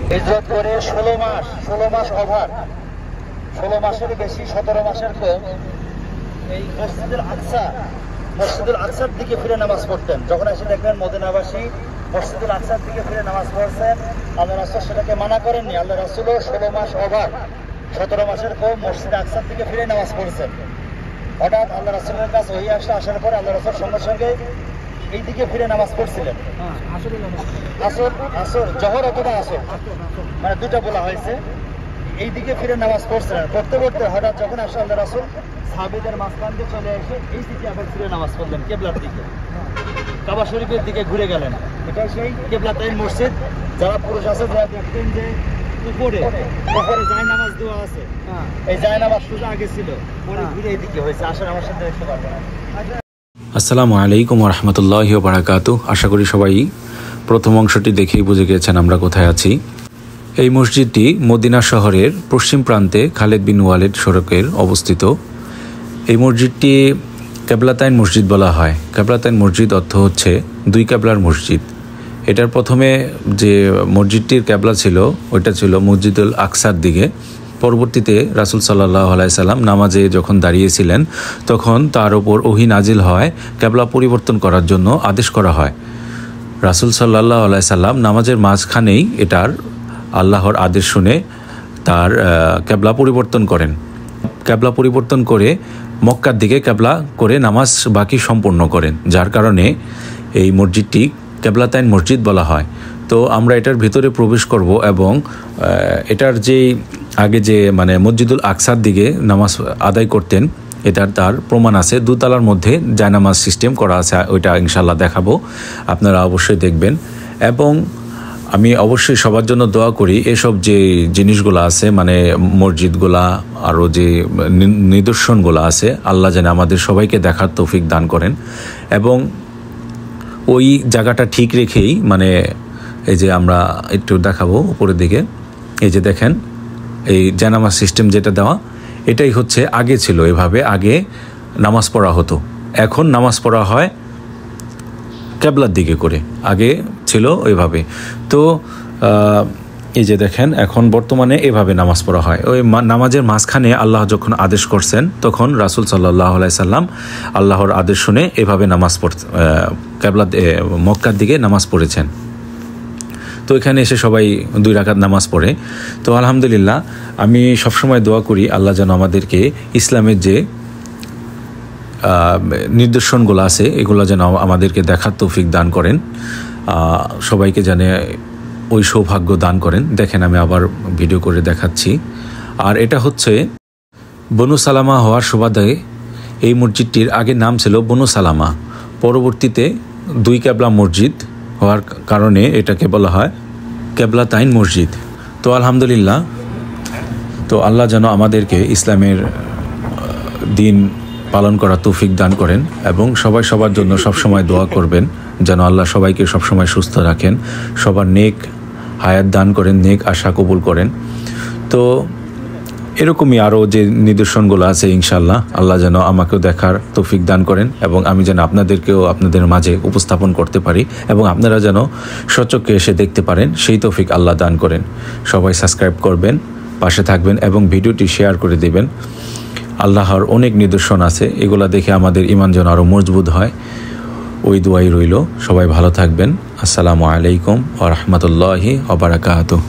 হিজরত করে 16 মাস ওভার, 16 মাসের বেশি, 17 মাসের কম এই মসজিদুল আকসার দিকে ফিরে নামাজ পড়তেন। যখন এসে দেখবেন মদিনাবাসী মসজিদুল আকসার দিকে ফিরে নামাজ পড়ছেন, আল্লাহ রাসূল সেটাকে মানা করেননি। আল্লাহ রাসূলও 16 মাস ওভার, 17 মাসের কম মসজিদ আকসার দিকে ফিরে নামাজ পড়ছেন। হঠাৎ আল্লাহ রাসূলের কাছে ওই আসার পরে আল্লাহ রাসূল সঙ্গে সঙ্গে এই দিকে ফিরে নামাজ পড়ছিলেন। আসর জহর অথবা আসর, মানে দুটা বলা হয়েছে। এই দিকে ফিরে নামাজ পড়ছিলেন। পড়তে পড়তে হঠাৎ যখন আসে আল্লাহ রাসূল সাহাবীদের মাঝখান দিয়ে চলে এসে এই দিকে আবার ফিরে নামাজ পড়লেন, কিবলার দিকে, কাবা শরীফের দিকে ঘুরে গেলেন। এটা সেই কিবলাতাইন মসজিদ। যারা পুরুষ আছে যারা দেখতেন যে উপরে জায়নামাজ দেওয়া আছে, এই জায়নামাজ সোজা আগে ছিল, পরে ঘুরে এইদিকে হয়েছে। আসলে আমার সাথে দেখতে পারবেন। আসসালামু আলাইকুম ওয়া রাহমাতুল্লাহি ওয়া বারাকাতুহু। আশা করি সবাই প্রথম অংশটি দেখেই বুঝে গিয়েছেন আমরা কোথায় আছি। এই মসজিদটি মদিনা শহরের পশ্চিম প্রান্তে খালেদ বিন ওয়ালিদ সড়কের অবস্থিত। এই মসজিদটি কেবলাতাইন মসজিদ বলা হয়। কেবলাতাইন মসজিদ অর্থ হচ্ছে দুই কেবলার মসজিদ। এটার প্রথমে যে মসজিদটির কেবলা ছিল ওইটা ছিল মসজিদুল আকসার দিকে। পরবর্তীতে রাসূল সাল্লাল্লাহু আলাইহি সাল্লাম নামাজে যখন দাঁড়িয়েছিলেন তখন তার ওপর ওহী নাজিল হয়, কেবলা পরিবর্তন করার জন্য আদেশ করা হয়। রাসূল সাল্লাল্লাহু আলাইহি সাল্লাম নামাজের মাঝখানেই এটার আল্লাহর আদেশ শুনে তার কেবলা পরিবর্তন করেন। কেবলা পরিবর্তন করে মক্কার দিকে কেবলা করে নামাজ বাকি সম্পূর্ণ করেন, যার কারণে এই মসজিদটি কেবলাতাইন মসজিদ বলা হয়। তো আমরা এটার ভিতরে প্রবেশ করব এবং এটার যে আগে যে মানে মসজিদুল আকসার দিকে নামাজ আদায় করতেন তার প্রমাণ আছে। দুতলার মধ্যে জায়নামাজ সিস্টেম করা আছে, ওইটা ইনশাল্লাহ দেখাবো, আপনারা অবশ্যই দেখবেন। এবং আমি অবশ্যই সবার জন্য দোয়া করি এসব যে জিনিসগুলো আছে মানে মসজিদগুলা আরও যে নিদর্শনগুলো আছে আল্লাহ যেন আমাদের সবাইকে দেখার তৌফিক দান করেন। এবং ওই জায়গাটা ঠিক রেখেই মানে এই যে আমরা একটু দেখাবো উপরের দিকে, এই যে দেখেন এই জায়নামাজ সিস্টেম যেটা দেওয়া, এটাই হচ্ছে আগে ছিল এভাবে, আগে নামাজ পড়া হতো। এখন নামাজ পড়া হয় কেবলার দিকে করে, আগে ছিল ওইভাবে। তো এই যে দেখেন এখন বর্তমানে এভাবে নামাজ পড়া হয়। ওই নামাজের মাঝখানে আল্লাহ যখন আদেশ করছেন তখন রাসূল সাল্লাল্লাহু আলাইহি সাল্লাম আল্লাহর আদেশ শুনে এভাবে নামাজ কেবলা মক্কার দিকে নামাজ পড়েছেন। তো এখানে এসে সবাই 2 রাকাত নামাজ পড়ে। তো আলহামদুলিল্লাহ আমি সবসময় দোয়া করি আল্লাহ যেন আমাদেরকে ইসলামের যে নিদর্শনগুলো আছে এগুলো যেন আমাদেরকে দেখার তৌফিক দান করেন, সবাইকে জানে ওই সৌভাগ্য দান করেন। দেখেন আমি আবার ভিডিও করে দেখাচ্ছি। আর এটা হচ্ছে বনু সালামা হওয়ার সুবাদে এই মসজিদটির আগে নাম ছিল বনু সালামা, পরবর্তীতে 2 কেবলা মসজিদ হওয়ার কারণে এটাকে বলা হয় কেবলাতাইন মসজিদ। তো আলহামদুলিল্লাহ, তো আল্লাহ যেন আমাদেরকে ইসলামের দিন পালন করা তৌফিক দান করেন এবং সবাই সবার জন্য সবসময় দোয়া করবেন যেন আল্লাহ সবাইকে সবসময় সুস্থ রাখেন, সবার নেক হায়াত দান করেন, নেক আশা কবুল করেন। তো এরকমই আরও যে নিদর্শনগুলো আছে ইনশাআল্লাহ আল্লাহ যেন আমাকেও দেখার তৌফিক দান করেন এবং আমি যেন আপনাদেরকেও আপনাদের মাঝে উপস্থাপন করতে পারি এবং আপনারা যেন সচক্ষে এসে দেখতে পারেন, সেই তৌফিক আল্লাহ দান করেন। সবাই সাবস্ক্রাইব করবেন, পাশে থাকবেন এবং ভিডিওটি শেয়ার করে দেবেন। আল্লাহর অনেক নিদর্শন আছে, এগুলা দেখে আমাদের ঈমান যেন আরও মজবুত হয়, ওই দোয়াই রইল। সবাই ভালো থাকবেন। আসসালামু আলাইকুম ওয়া রাহমাতুল্লাহি ওয়া বারাকাতুহু।